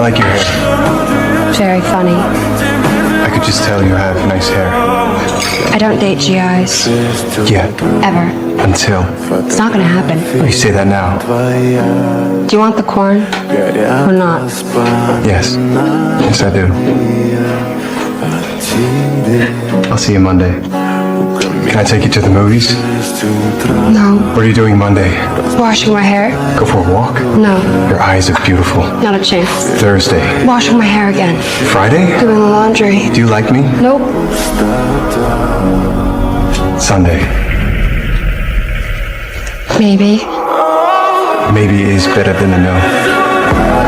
like your hair. Very funny. I could just tell you have nice hair. I don't date GIs. Yet. Ever. Until. It's not gonna happen. You say that now. Do you want the corn? Or not? Yes. Yes, I do. I'll see you Monday. Can I take you to the movies? No. What are you doing Monday? Washing my hair? Go for a walk? No. Your eyes are beautiful. Not a chance. Thursday. Washing my hair again. Friday? Doing the laundry. Do you like me? Nope. Sunday. Maybe. Maybe is better than a no.